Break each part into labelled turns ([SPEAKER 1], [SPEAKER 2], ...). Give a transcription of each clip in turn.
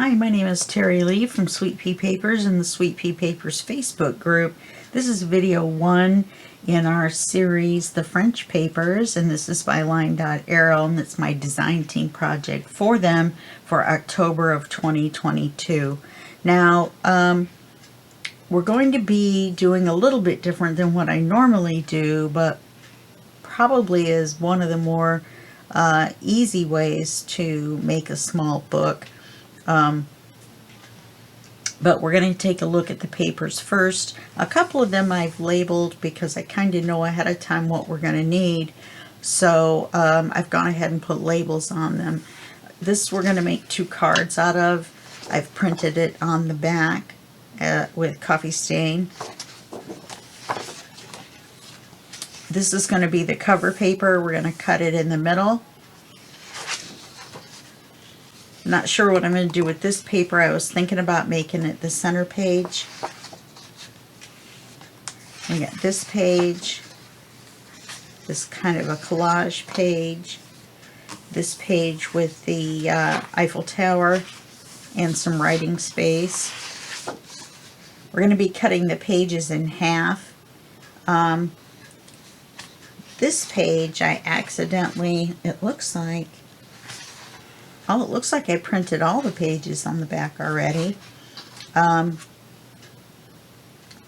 [SPEAKER 1] Hi, my name is Terry Lee from Sweet Pea Papers and the Sweet Pea Papers Facebook group. This is video 1 in our series, The French Papers, and this is by LineDotArrow, and it's my design team project for them for October of 2022. Now, we're going to be doing a little bit different than what I normally do, but probably is one of the more easy ways to make a small book. But we're going to take a look at the papers first. A couple of them I've labeled because I kind of know ahead of time what we're going to need. So I've gone ahead and put labels on them. This we're going to make 2 cards out of. I've printed it on the back with coffee stain. This is going to be the cover paper. We're going to cut it in the middle. Not sure what I'm going to do with this paper. I was thinking about making it the center page. We got this page, this kind of a collage page, this page with the Eiffel Tower and some writing space. We're going to be cutting the pages in half. This page I accidentally, it looks like I printed all the pages on the back already.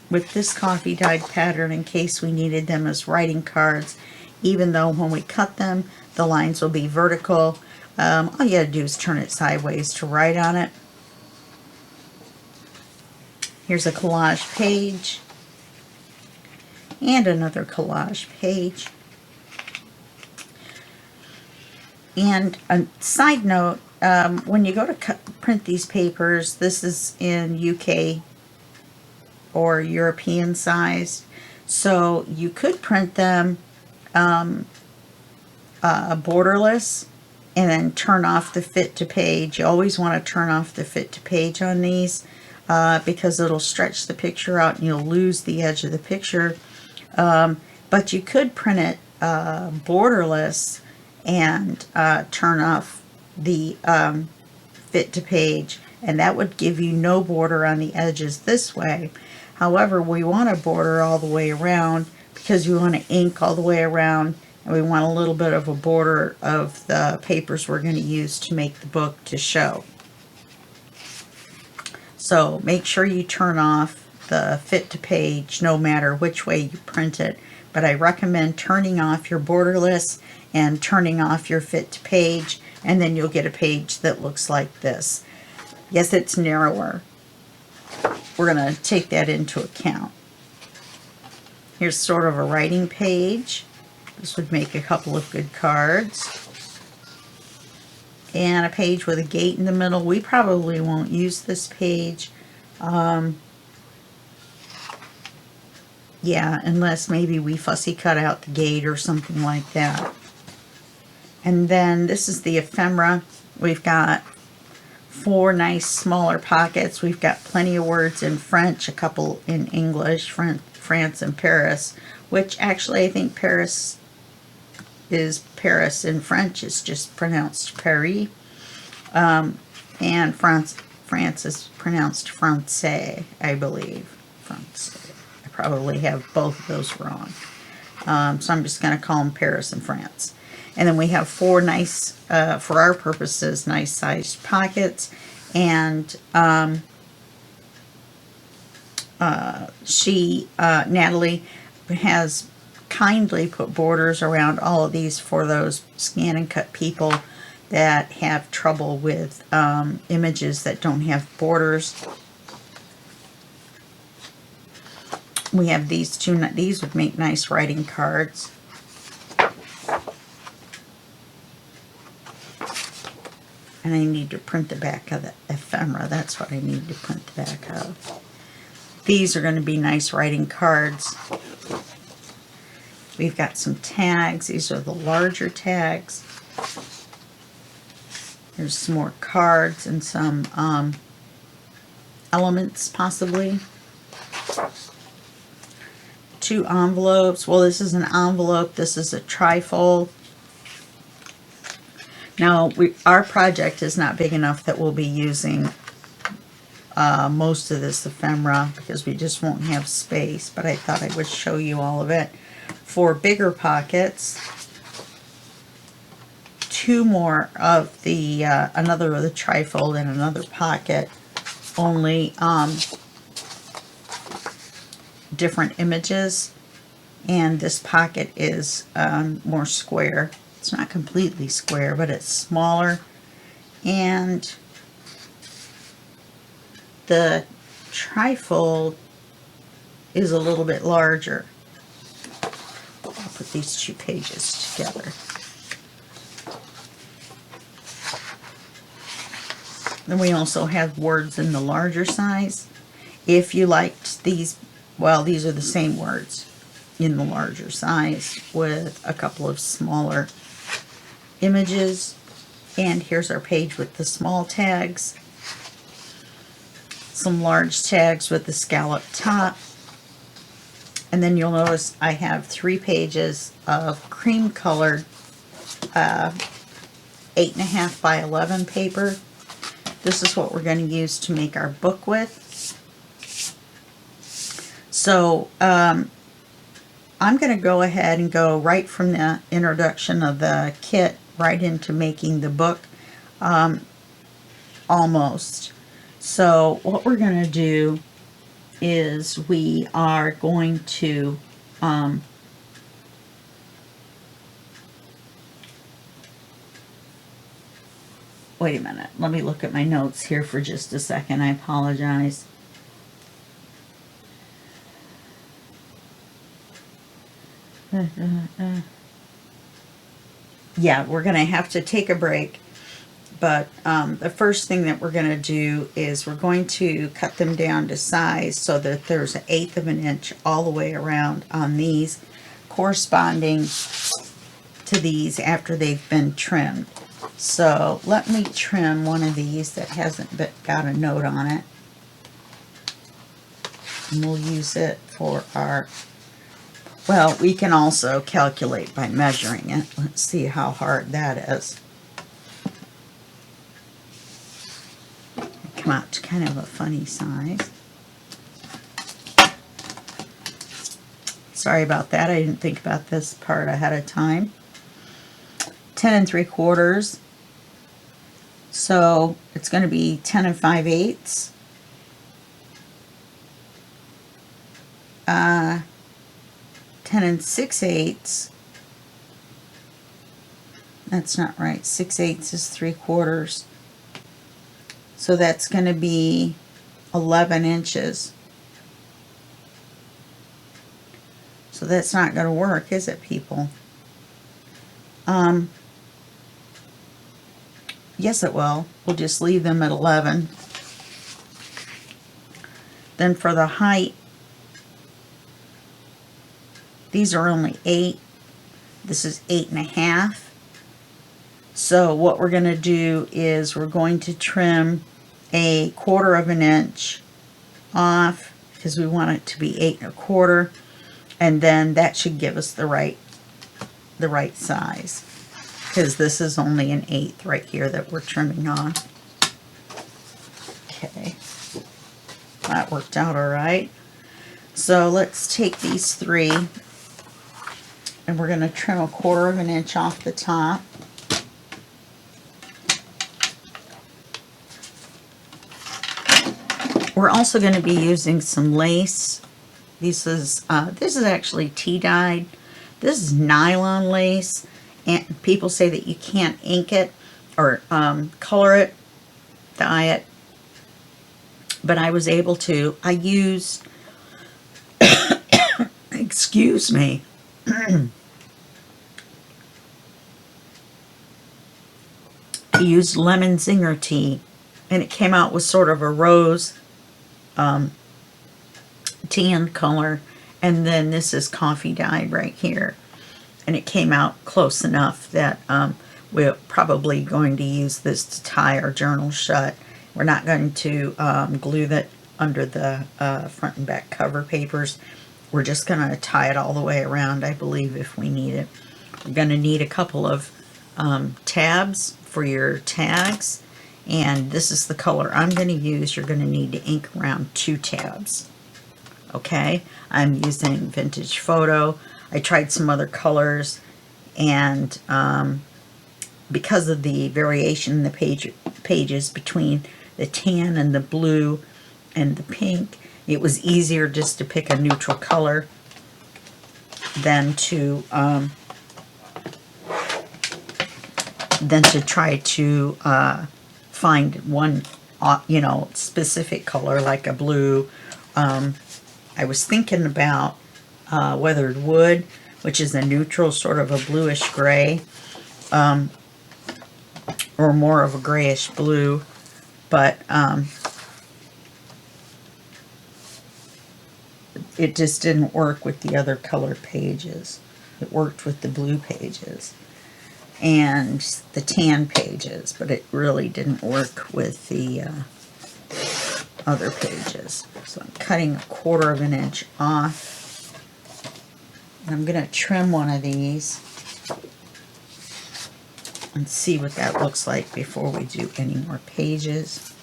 [SPEAKER 1] With this coffee dyed pattern in case we needed them as writing cards, even though when we cut them, the lines will be vertical. All you gotta do is turn it sideways to write on it. Here's a collage page and another collage page. And a side note, when you go to print these papers, this is in UK or European size, so you could print them borderless and then turn off the fit to page. You always want to turn off the fit to page on these because it'll stretch the picture out and you'll lose the edge of the picture. But you could print it borderless and turn off the fit to page, and that would give you no border on the edges this way. However, we want a border all the way around because we want to ink all the way around, and we want a little bit of a border of the papers we're going to use to make the book to show. So make sure you turn off the fit to page no matter which way you print it, but I recommend turning off your borderless and turning off your fit to page, and then you'll get a page that looks like this. Yes, it's narrower. We're going to take that into account. Here's sort of a writing page. This would make a couple of good cards. And a page with a gate in the middle. We probably won't use this page. Yeah, unless maybe we fussy cut out the gate or something like that. And then this is the ephemera. We've got 4 nice smaller pockets. We've got plenty of words in French, a couple in English, France and Paris, which actually I think Paris is Paris in French. It's just pronounced Paris. And France is pronounced Francais, I believe. Francais. I probably have both of those wrong. So I'm just going to call them Paris and France. And then we have 4 nice, for our purposes, nice sized pockets. And Natalie, has kindly put borders around all of these for those scan and cut people that have trouble with images that don't have borders. We have these 2, these would make nice writing cards. And I need to print the back of the ephemera. That's what I need to print the back of. These are going to be nice writing cards. We've got some tags. These are the larger tags. There's some more cards and some elements, possibly. 2 envelopes. Well, this is an envelope. This is a trifold. Now, our project is not big enough that we'll be using most of this ephemera because we just won't have space, but I thought I would show you all of it. For bigger pockets, 2 more of the another of the trifold and another pocket, only different images, and this pocket is more square. It's not completely square, but it's smaller, and the trifold is a little bit larger. I'll put these 2 pages together. Then we also have words in the larger size. If you liked these, well, these are the same words in the larger size with a couple of smaller images. And here's our page with the small tags. Some large tags with the scallop top. And then you'll notice I have 3 pages of cream colored 8.5 by 11 paper. This is what we're going to use to make our book with. So I'm going to go ahead and go right from the introduction of the kit right into making the book, almost. So what we're going to do is we are going to wait a minute, let me look at my notes here for just a second. I apologize. Yeah, we're going to have to take a break. But the first thing that we're going to do is we're going to cut them down to size so that there's 1/8 of an inch all the way around on these, corresponding to these after they've been trimmed. So let me trim one of these that hasn't got a note on it. And we'll use it for our, well, we can also calculate by measuring it. Let's see how hard that is. Come out to kind of a funny size. Sorry about that. I didn't think about this part ahead of time. 10 3/4. So it's going to be 10 5/8. 10 6/8. That's not right. 6/8 is 3/4. So that's going to be 11 inches. So that's not going to work, is it, people? Yes, it will. We'll just leave them at 11. Then for the height, these are only 8. This is 8.5. So what we're going to do is we're going to trim 1/4 of an inch off because we want it to be 8 1/4, and then that should give us the right size, because this is only 1/8 right here that we're trimming off. Okay, that worked out all right. So let's take these 3 and we're going to trim 1/4 of an inch off the top. We're also going to be using some lace. This is actually tea dyed. This is nylon lace, and people say that you can't ink it or color it, dye it, but I was able to. I used, excuse me, I used lemon zinger tea, and it came out with sort of a rose tan color, and then this is coffee dyed right here, and it came out close enough that we're probably going to use this to tie our journal shut. We're not going to glue that under the front and back cover papers. We're just going to tie it all the way around, I believe, if we need it. We're going to need a couple of tabs for your tags, And this is the color I'm going to use. You're going to need to ink around 2 tabs. Okay, I'm using Vintage Photo. I tried some other colors, and because of the variation in the pages between the tan and the blue and the pink, it was easier just to pick a neutral color than to try to find one, you know, specific color like a blue. I was thinking about weathered wood, which is a neutral, sort of a bluish gray, or more of a grayish blue, but it just didn't work with the other colored pages. It worked with the blue pages and the tan pages, but it really didn't work with the other pages. So I'm cutting 1/4 of an inch off, and I'm going to trim one of these and see what that looks like before we do any more pages.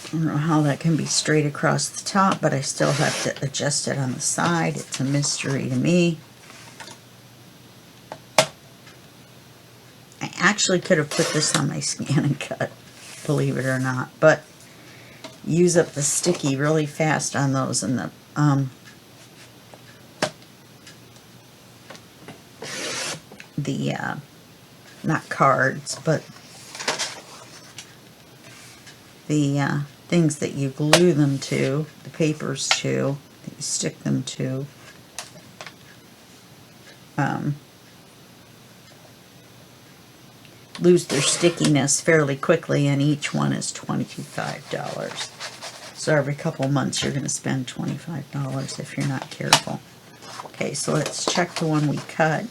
[SPEAKER 1] I don't know how that can be straight across the top, but I still have to adjust it on the side. It's a mystery to me. I actually could have put this on my Scan and Cut, believe it or not, but use up the sticky really fast on those, and the not cards, but the things that you glue them to, the papers to, that you stick them to, lose their stickiness fairly quickly, and each one is $25. So every couple months you're going to spend $25 if you're not careful. Okay, so let's check the one we cut.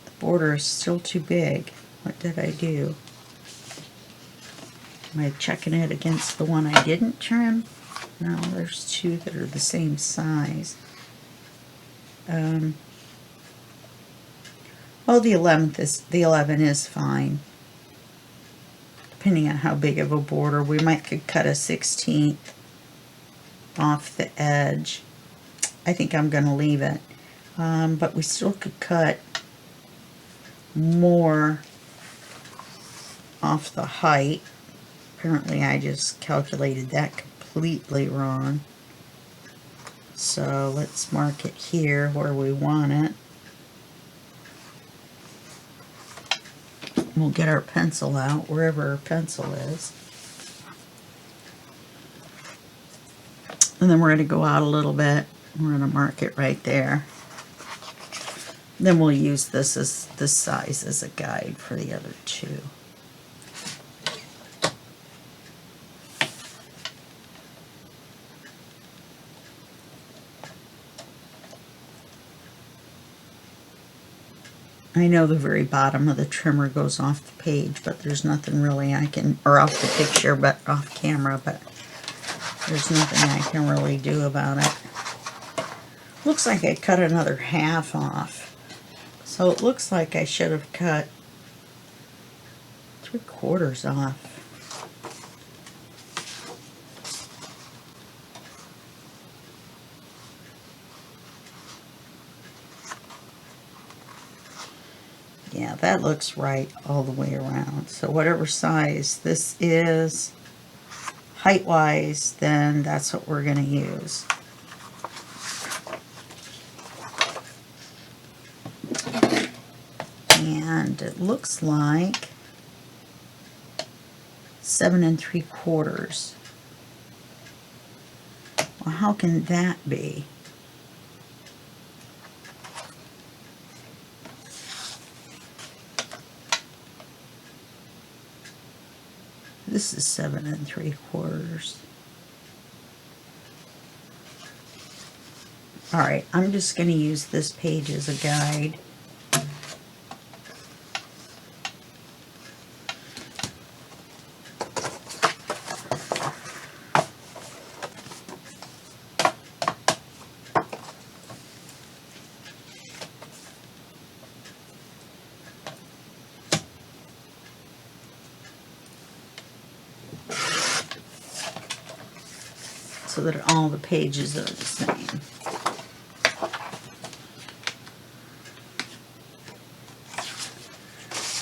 [SPEAKER 1] The border is still too big. What did I do? Am I checking it against the one I didn't trim? No, there's 2 that are the same size. Well, the 11 is fine. Depending on how big of a border, we could cut a 1/16 off the edge. I think I'm going to leave it, but we still could cut more off the height. Apparently I just calculated that completely wrong. So let's mark it here where we want it. We'll get our pencil out, wherever our pencil is. And then we're going to go out a little bit. We're going to mark it right there. Then we'll use this size as a guide for the other 2. I know the very bottom of the trimmer goes off the page, but there's nothing really I can, or off the picture, but off camera, but there's nothing I can really do about it. Looks like I cut another half off. So it looks like I should have cut 3/4 off. Yeah, that looks right all the way around. So whatever size this is, height-wise, then that's what we're going to use. And it looks like 7 3/4. Well, how can that be? This is 7 3/4. Alright, I'm just going to use this page as a guide. so that all the pages are the same.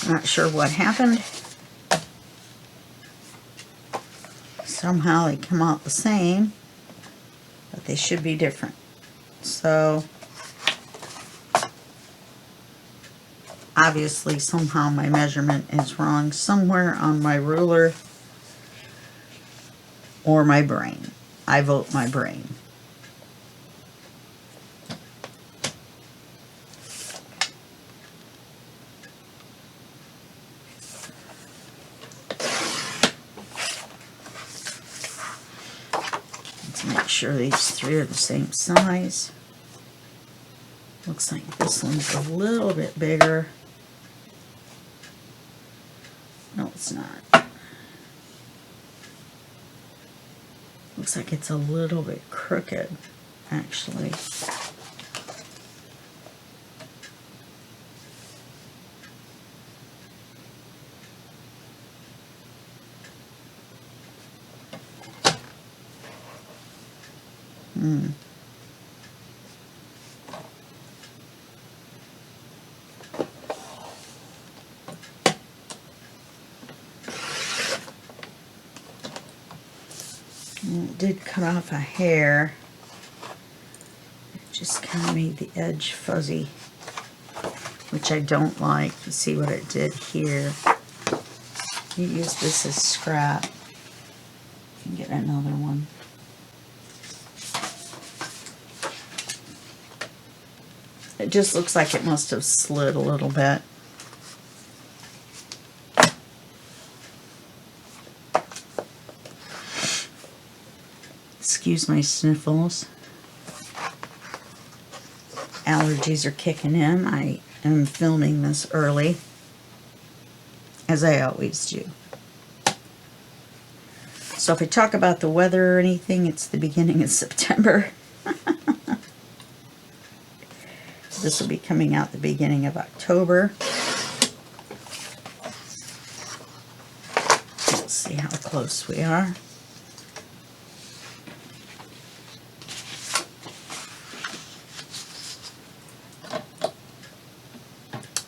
[SPEAKER 1] Not sure what happened. Somehow they come out the same, but they should be different. So obviously somehow my measurement is wrong somewhere on my ruler or my brain. I vote my brain. Make sure these three are the same size. Looks like this one's a little bit bigger. No, it's not. Looks like it's a little bit crooked, actually. It did cut off a hair. It just kind of made the edge fuzzy, which I don't like. You see what it did here. You use this as scrap. You can get another one. It just looks like it must have slid a little bit. Excuse my sniffles. Allergies are kicking in. I am filming this early, as I always do. So if I talk about the weather or anything, it's the beginning of September. This will be coming out the beginning of October. Let's see how close we are.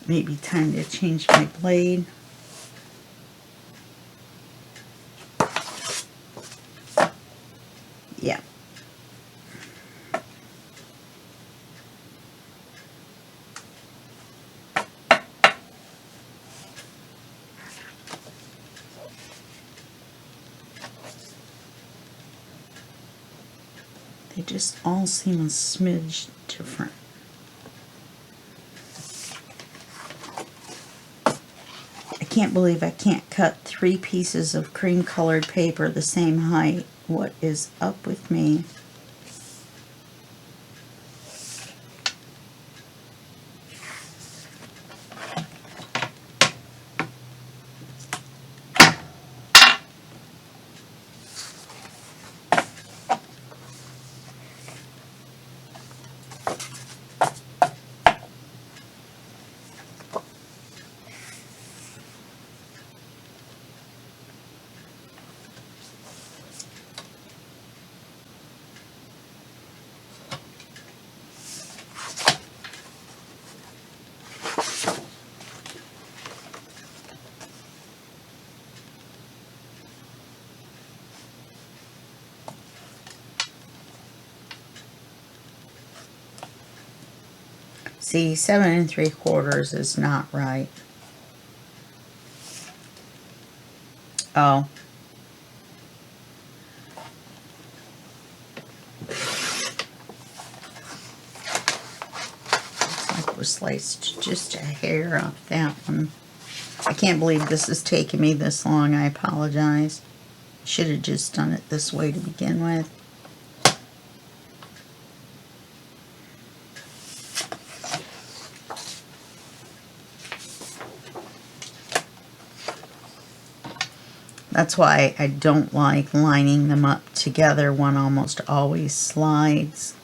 [SPEAKER 1] Maybe time to change my blade. Yeah. They just all seem a smidge different. I can't believe I can't cut 3 pieces of cream colored paper the same height. What is up with me? See, 7 3/4 is not right. Oh. Looks like we sliced just a hair off that one. I can't believe this has taken me this long. I apologize. Should have just done it this way to begin with. That's why I don't like lining them up together. One almost always slides.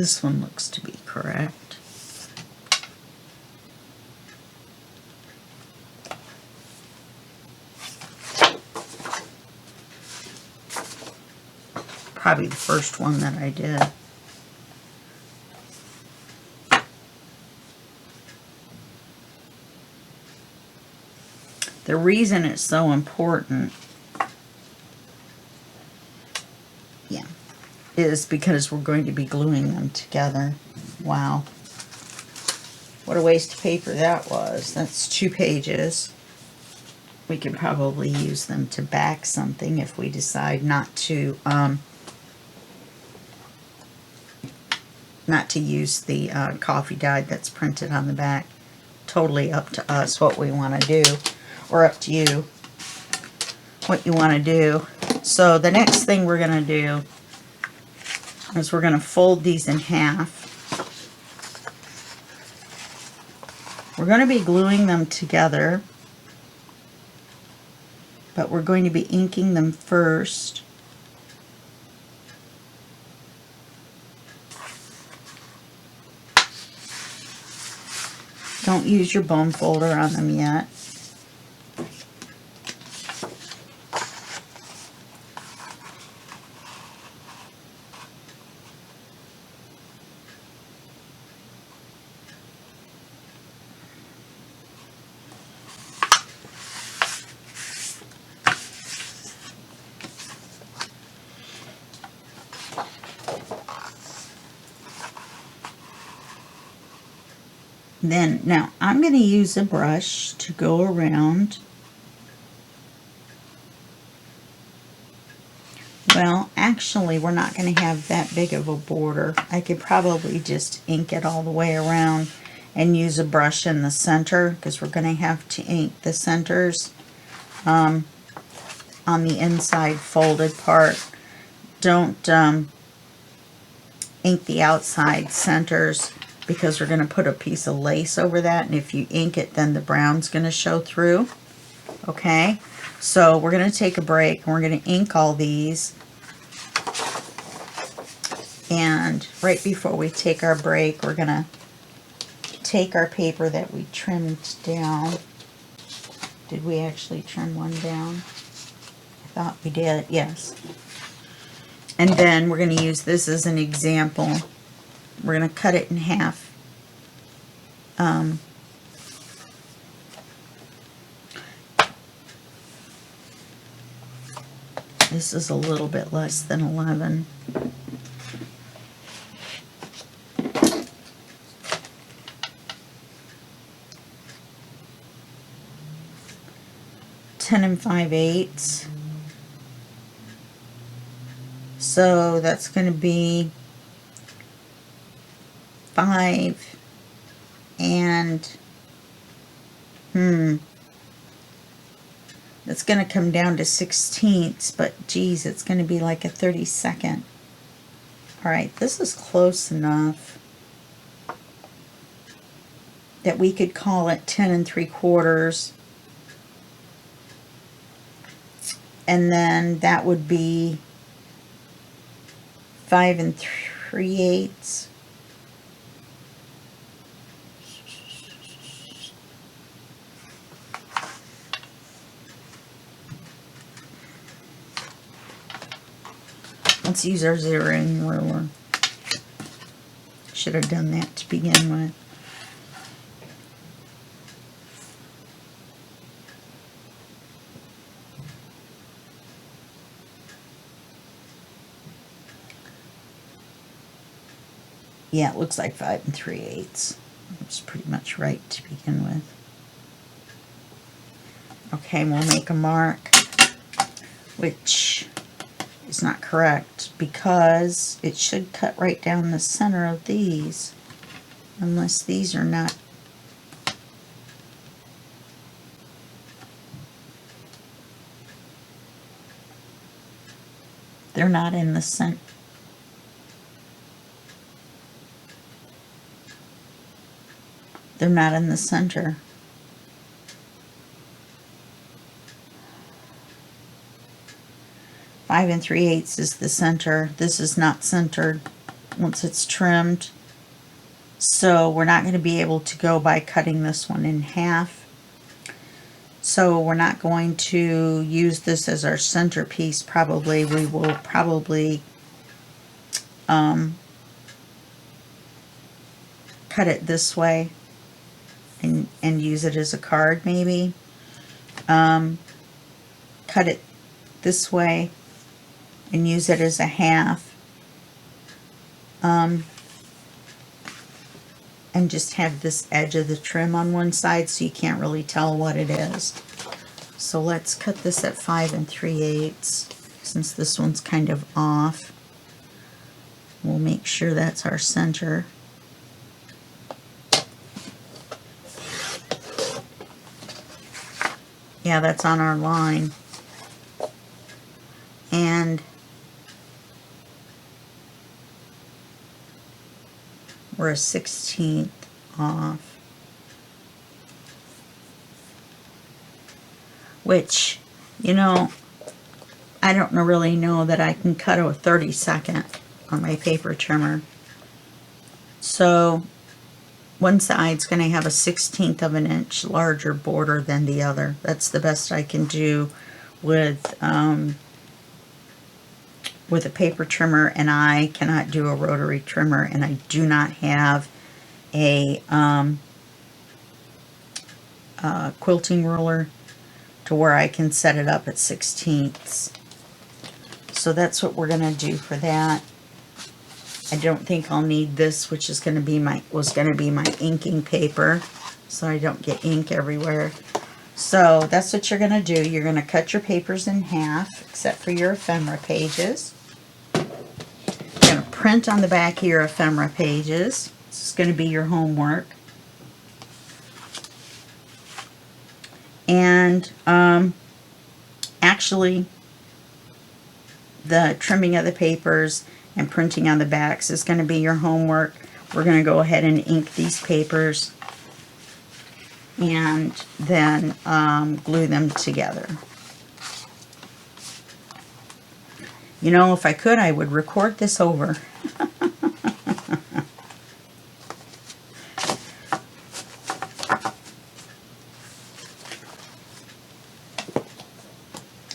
[SPEAKER 1] This one looks to be correct. Probably the first one that I did. The reason it's so important, yeah, is because we're going to be gluing them together. Wow. What a waste of paper that was. That's 2 pages. We could probably use them to back something if we decide not to use the coffee dyed that's printed on the back. Totally up to us what we want to do, or up to you what you want to do. So the next thing we're going to do is we're going to fold these in half. We're going to be gluing them together, but we're going to be inking them first. Don't use your bone folder on them yet. Then, now, I'm going to use a brush to go around. Well, actually, we're not going to have that big of a border. I could probably just ink it all the way around and use a brush in the center, because we're going to have to ink the centers on the inside folded part. Don't ink the outside centers, because we're going to put a piece of lace over that, and if you ink it, then the brown's going to show through. Okay, so we're going to take a break, and we're going to ink all these. And right before we take our break, we're going to take our paper that we trimmed down. Did we actually trim one down? I thought we did, yes. And then we're going to use this as an example. We're going to cut it in half. This is a little bit less than 11. And 5/8. So that's going to be 5 and it's going to come down to 16ths, but geez, it's going to be like a 32nd. All right, this is close enough that we could call it 10 3/4. And then that would be 5 3/8. Let's use our zeroing ruler. Should have done that to begin with. Yeah, it looks like 5 3/8. That's pretty much right to begin with. Okay, we'll make a mark, which is not correct because it should cut right down the center of these, unless these are not. They're not in the center. They're not in the center. Five 3/8 is the center. This is not centered. once it's trimmed. So we're not going to be able to go by cutting this one in half. So we're not going to use this as our centerpiece probably. We will probably cut it this way and use it as a card maybe. Cut it this way and use it as a half. And just have this edge of the trim on one side so you can't really tell what it is. So let's cut this at 5 3/8 since this one's kind of off. We'll make sure that's our center. Yeah, that's on our line. And we're a 1/16 off. Which, you know, I don't really know that I can cut a 32nd on my paper trimmer. So one side's going to have a 1/16 of an inch larger border than the other. That's the best I can do with a paper trimmer, and I cannot do a rotary trimmer, and I do not have a quilting ruler to where I can set it up at 1/16. So that's what we're going to do for that. I don't think I'll need this, which is going to be my inking paper, so I don't get ink everywhere. So that's what you're going to do. You're going to cut your papers in half, except for your ephemera pages. You're going to print on the back of your ephemera pages. This is going to be your homework. And actually, the trimming of the papers and printing on the backs is going to be your homework. We're going to go ahead and ink these papers and then glue them together. You know, if I could, I would record this over.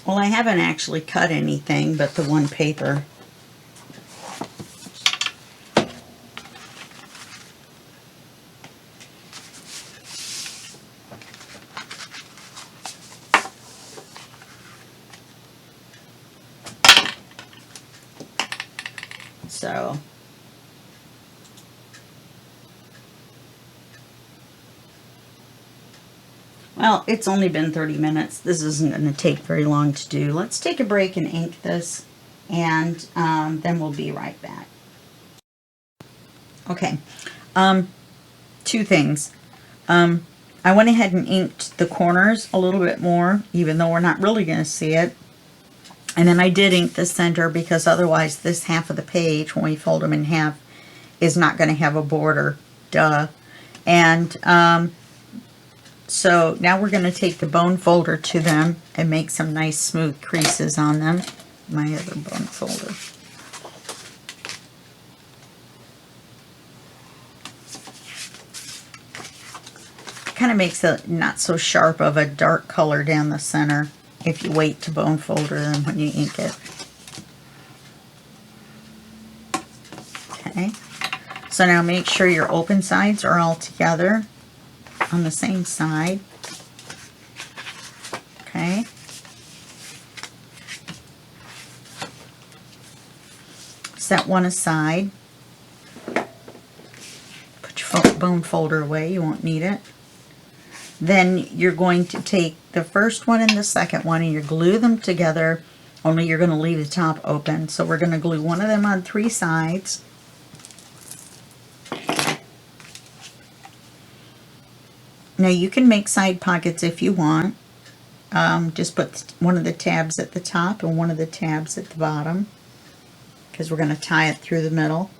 [SPEAKER 1] Well, I haven't actually cut anything but the one paper. So well, it's only been 30 minutes. This isn't going to take very long to do. Let's take a break and ink this, and then we'll be right back. Okay, two things. I went ahead and inked the corners a little bit more, even though we're not really going to see it. And then I did ink the center because otherwise this half of the page, when we fold them in half, is not going to have a border. Duh. And so now we're going to take the bone folder to them and make some nice smooth creases on them. My other bone folder. Kind of makes a not so sharp of a dark color down the center if you wait to bone folder them when you ink it. Okay, so now make sure your open sides are all together on the same side. Okay. Set one aside. Put your bone folder away, you won't need it. Then you're going to take the first one and the second one and you glue them together, only you're going to leave the top open. So we're going to glue one of them on 3 sides. Now you can make side pockets if you want. Just put one of the tabs at the top and one of the tabs at the bottom, because we're going to tie it through the middle.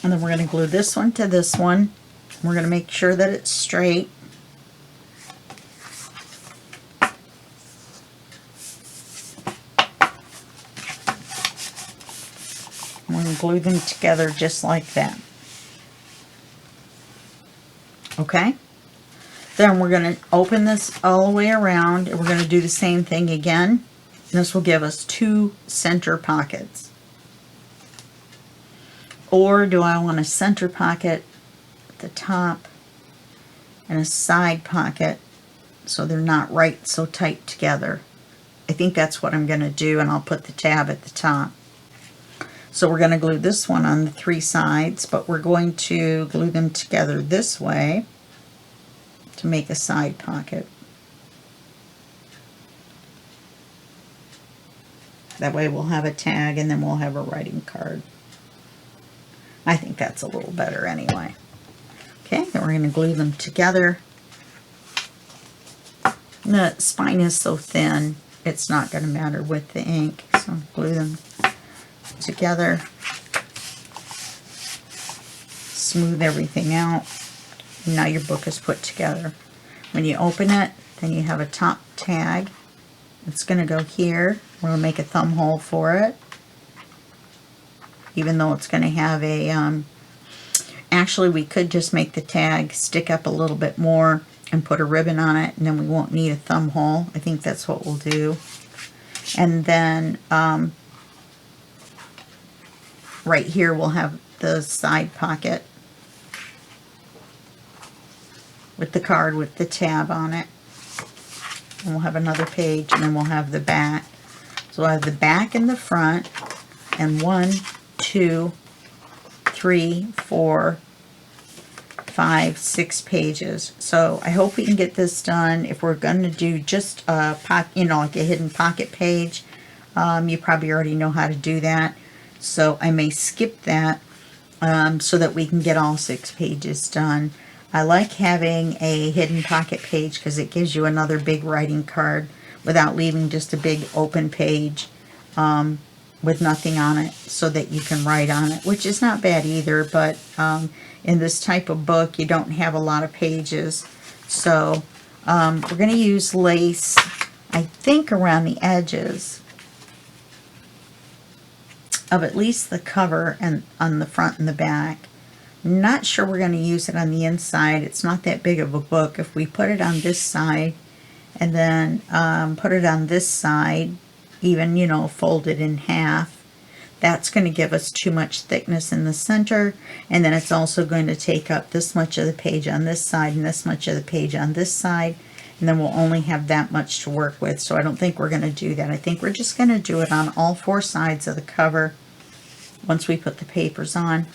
[SPEAKER 1] And then we're going to glue this one to this one. We're going to make sure that it's straight. glue them together just like that. Okay? Then we're going to open this all the way around, and we're going to do the same thing again. This will give us 2 center pockets. Or do I want a center pocket at the top and a side pocket so they're not right so tight together? I think that's what I'm going to do, and I'll put the tab at the top. So we're going to glue this one on the 3 sides, but we're going to glue them together this way to make a side pocket. That way we'll have a tag and then we'll have a writing card. I think that's a little better anyway. Okay, then we're going to glue them together. The spine is so thin, it's not going to matter with the ink. So glue them together. Smooth everything out. Now your book is put together. When you open it, then you have a top tag. It's going to go here. We're going to make a thumb hole for it. Even though it's going to have a, actually we could just make the tag stick up a little bit more and put a ribbon on it, and then we won't need a thumb hole. I think that's what we'll do. And then right here we'll have the side pocket with the card with the tab on it. And we'll have another page, and then we'll have the back. So I have the back and the front, and 1, 2, 3, 4, 5, 6 pages. So I hope we can get this done. If we're going to do just a like a hidden pocket page, you probably already know how to do that. So I may skip that so that we can get all 6 pages done. I like having a hidden pocket page because it gives you another big writing card without leaving just a big open page with nothing on it, so that you can write on it, which is not bad either, but in this type of book you don't have a lot of pages. So we're going to use lace, I think, around the edges of at least the cover and on the front and the back. Not sure we're going to use it on the inside. It's not that big of a book. If we put it on this side and then put it on this side, even, you know, fold it in half, that's going to give us too much thickness in the center, and then it's also going to take up this much of the page on this side and this much of the page on this side, and then we'll only have that much to work with. So I don't think we're going to do that. I think we're just going to do it on all 4 sides of the cover once we put the papers on.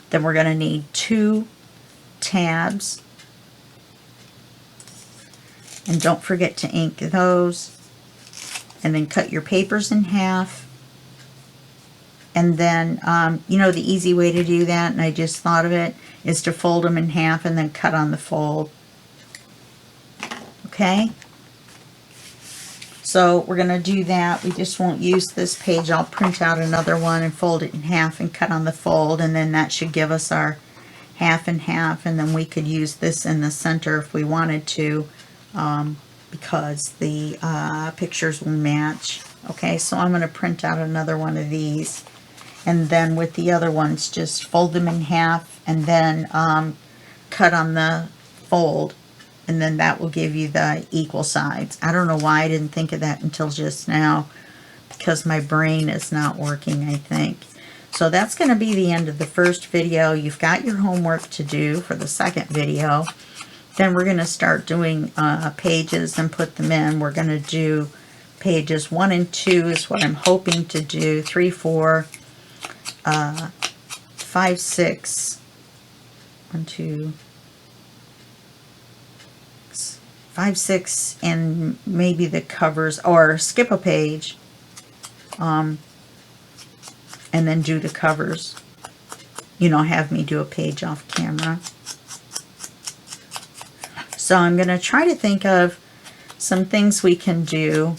[SPEAKER 1] Then we're going to need 2 tabs, and don't forget to ink those, and then cut your papers in half. And then you know, the easy way to do that, and I just thought of it, is to fold them in half and then cut on the fold. Okay, so we're going to do that. We just won't use this page. I'll print out another one and fold it in half and cut on the fold, and then that should give us our half and half, and then we could use this in the center if we wanted to, because the pictures will match. Okay, so I'm going to print out another one of these, and then with the other ones just fold them in half and then cut on the fold, and then that will give you the equal sides. I don't know why I didn't think of that until just now, because my brain is not working, I think. So that's going to be the end of the first video. You've got your homework to do for the second video. Then we're going to start doing pages and put them in. We're going to do pages 1 and 2 is what I'm hoping to do. 3, 4, 5, 6, 1, 2, 5, 6, and maybe the covers, or skip a page, and then do the covers. You know, have me do a page off camera. So I'm going to try to think of some things we can do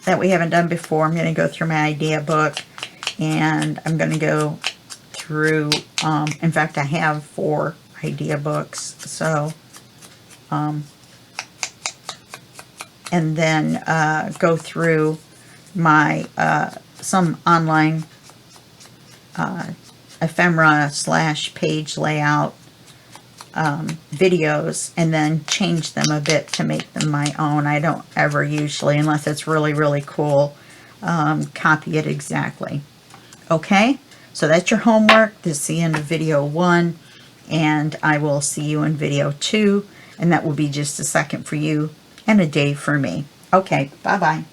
[SPEAKER 1] that we haven't done before. I'm going to go through my idea book, and I'm going to go through, in fact, I have 4 idea books, so and then go through my some online ephemera / page layout videos and then change them a bit to make them my own. I don't ever usually, unless it's really, really cool, copy it exactly. Okay, so that's your homework. This is the end of video 1, and I will see you in video 2, and that will be just a second for you and a day for me. Okay, bye-bye.